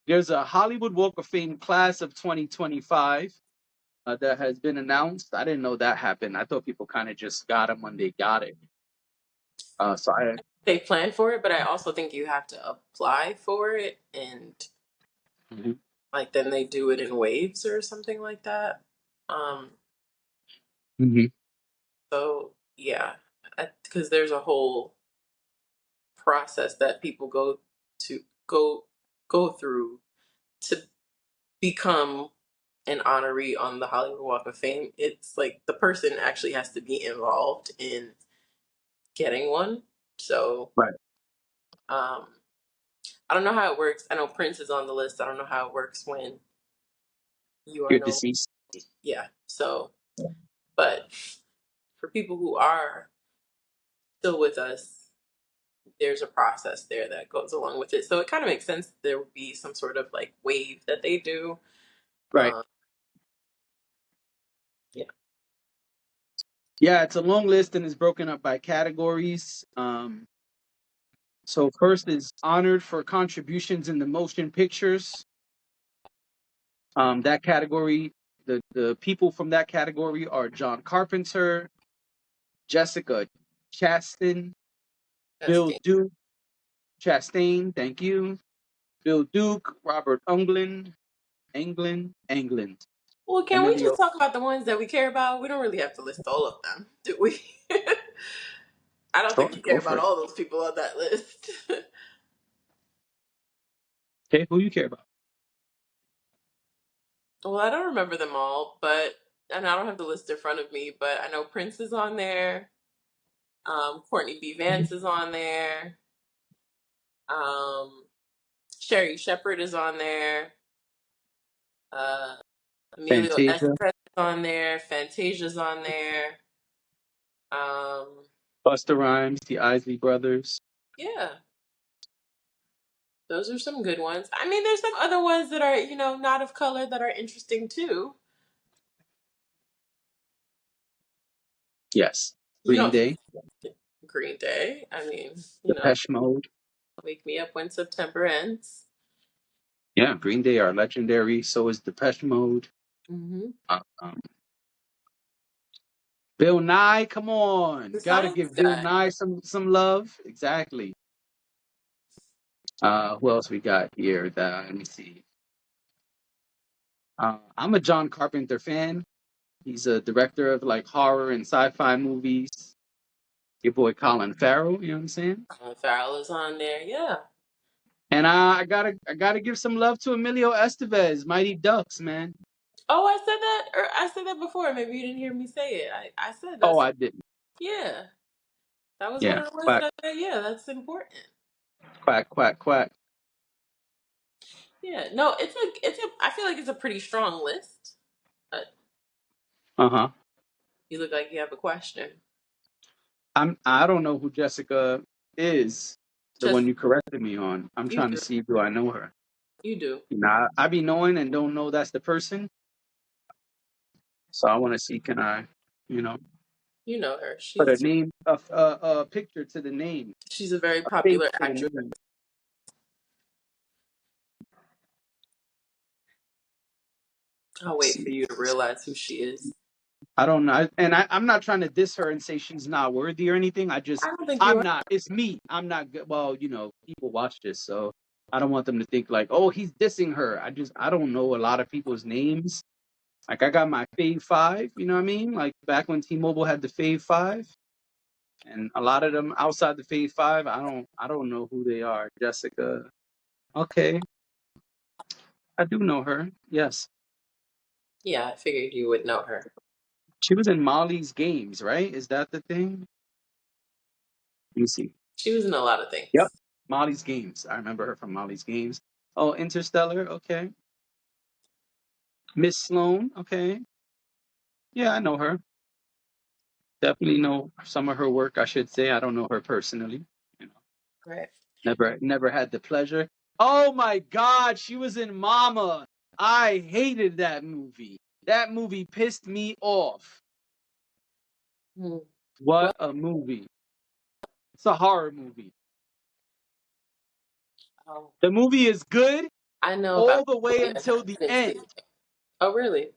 There's a Hollywood Walk of Fame class of 2025 that has been announced. I didn't know that happened. I thought people kind of just got them when they got it. So I. They plan for it, but I also think you have to apply for it, and Mhm. like then they do it in waves or something like that. Um, Mhm. so yeah, because there's a whole process that people to go go through to become an honoree on the Hollywood Walk of Fame. It's like the person actually has to be involved in getting one. So Right. um, I don't know how it works. I know Prince is on the list. I don't know how it works when you are You're no, deceased. yeah. So, but for people who are still with us, there's a process there that goes along with it. So it kind of makes sense that there would be some sort of like wave that they do. Right. Um, yeah. Yeah, it's a long list and it's broken up by categories. So first is honored for contributions in the motion pictures. That category, the people from that category are John Carpenter, Jessica Chastain, Bill Testing. Duke, Chastain, thank you. Bill Duke, Robert England, Well, can we just Emilio. talk about the ones that we care about? We don't really have to list all of them, do we? I don't Sure, think we care go for about it. all those people on that list. Okay, who you care about? Well, I don't remember them all, but and I don't have the list in front of me, but I know Prince is on there. Courtney B. Vance is on there. Um, Sherry Shepherd is on there. Uh, Emilio Fantasia, Estevez is on there. Fantasia's on there. Busta Rhymes, the Isley Brothers. Yeah, those are some good ones. I mean, there's some other ones that are, not of color that are interesting too. Yes. You Green don't Day, Green Day. I mean, Depeche Mode. wake me up when September ends. Yeah, Green Day are legendary. So is Depeche Mode. Mm-hmm. Um, Bill Nye, come on, The gotta science give Bill guy. Nye some love. Exactly. Who else we got here? Let me see. I'm a John Carpenter fan. He's a director of like horror and sci-fi movies. Your boy Colin Farrell, you know what I'm saying? Farrell is on there. Yeah. And I gotta give some love to Emilio Estevez, Mighty Ducks, man. Oh, I said that, or I said that before. Maybe you didn't hear me say it. I said Oh, that's I didn't. yeah. That was one Yeah, of the ones that quack, I said. Yeah, that's important. quack, quack, quack. Yeah. No, it's a. I feel like it's a pretty strong list. But Uh huh. you look like you have a question. I don't know who Jessica is, the one Just you corrected me on. I'm you trying to do. see, do I know her? You do. I be knowing and don't know that's the person. So I want to see, can I, you know, You know her. put a She's name, a picture to the name, she's a very a face popular to the actress. name. I'll Let's wait see. for you to realize who she is. I don't know, and I'm not trying to diss her and say she's not worthy or anything. I don't think you I'm are. not. It's me. I'm not good. Well, people watch this, so I don't want them to think like, oh, he's dissing her. I don't know a lot of people's names. Like I got my Fave Five, you know what I mean? Like back when T-Mobile had the Fave Five, and a lot of them outside the Fave Five, I don't know who they are. Jessica, okay, I do know her. Yes, Yeah, I figured you would know her. she was in Molly's Games, right? Is that the thing? Let me see. She was in a lot of Yep, things. Molly's Games. I remember her from Molly's Games. Oh, Interstellar. Okay, Miss Sloan. Okay, yeah, I know her. Definitely know some of her work. I should say I don't know her personally. You know. Right. Never had the pleasure. Oh my God, she was in Mama. I hated that movie. That movie pissed me off. Hmm. What Well, a movie. It's a horror movie. oh, The movie is good, I know about all the way it, and I until the didn't see end. it. Oh, really?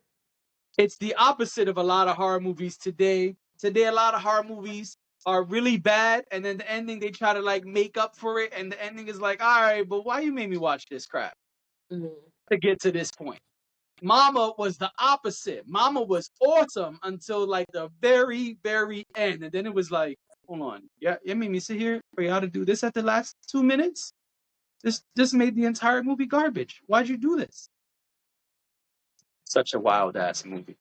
It's the opposite of a lot of horror movies today. Today, a lot of horror movies are really bad, and then the ending they try to like make up for it, and the ending is like, all right, but why you made me watch this crap Mm. to get to this point? Mama was the opposite. Mama was awesome until like the very, very end, and then it was like, hold on, yeah, you made me sit here for y'all to do this at the last 2 minutes. This made the entire movie garbage. Why'd you do this? Such a wild ass movie.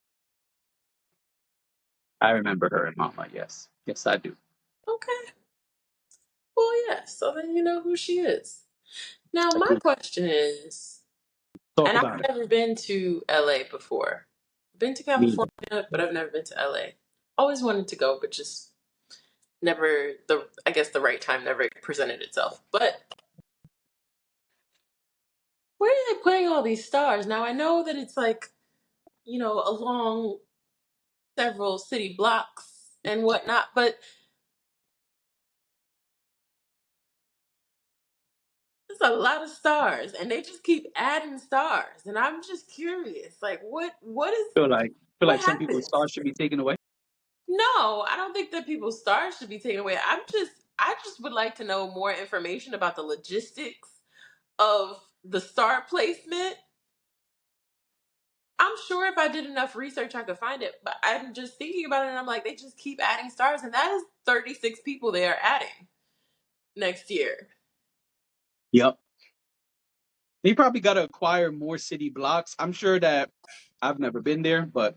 I remember her and Mama. Yes, yes, I do. Okay. Well, yeah. So then you know who she is. Now, I my do. question is, Talk and about I've it. never been to LA before. Been to Me either. California, but I've never been to LA. Always wanted to go, but just never I guess the right time never presented itself. But where are they putting all these stars? Now I know that it's like, along several city blocks and whatnot, but there's a lot of stars and they just keep adding stars. And I'm just curious, like Feel like feel what like some people's happens? stars should be taken away. No, I don't think that people's stars should be taken away. I just would like to know more information about the logistics of the star placement. I'm sure if I did enough research, I could find it. But I'm just thinking about it, and I'm like, they just keep adding stars, and that is 36 people they are adding next year. Yep. They probably got to acquire more city blocks. I'm sure that I've never been there, but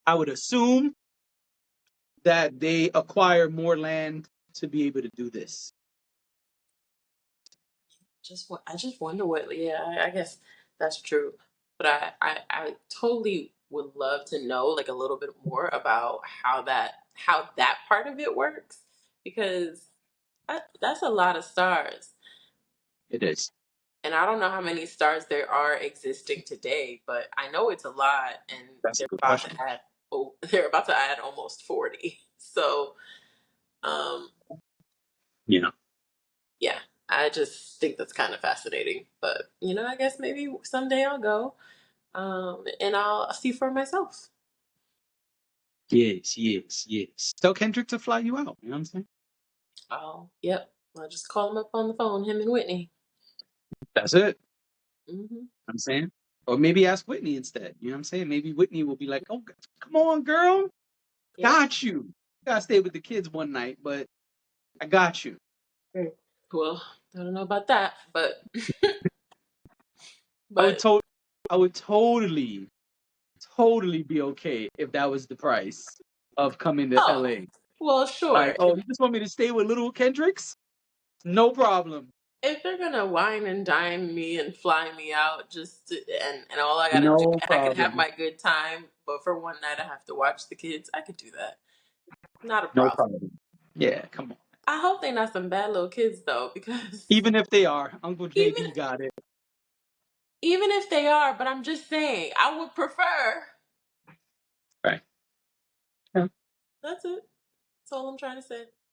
I would assume that they acquire more land to be able to do this. I just wonder what. Yeah, I guess that's true. But I totally would love to know like a little bit more about how that part of it works because that's a lot of stars. It is. And I don't know how many stars there are existing today, but I know it's a lot, and That's a good question. they're about to add almost 40. So, um, Yeah. yeah, I just think that's kind of fascinating. But I guess maybe someday I'll go, and I'll see for myself. Yes, yes, yes. Tell Kendrick to fly you out. You know what I'm saying? Oh, yep. I'll just call him up on the phone, him and Whitney. That's it. Hmm. I'm saying. Or maybe ask Whitney instead. You know what I'm saying? Maybe Whitney will be like, oh, come on, girl. Yep. Got you. Gotta stay with the kids one night, but I got you. Great. Well, I don't know about that, but I would but to- I would totally, totally be okay if that was the price of coming to oh, LA. well, Like, sure. oh, you just want me to stay with little Kendricks? No problem. If they're gonna wine and dine me and fly me out, and all I gotta do, No and I can have problem. my good time, but for one night I have to watch the kids, I could do that. Not a No problem. problem. Yeah, come on. I hope they're not some bad little kids though, because Even if they are, Uncle even JB got it. even if they are, but I'm just saying, I would prefer. Right. Yeah. That's it. That's all I'm trying to say.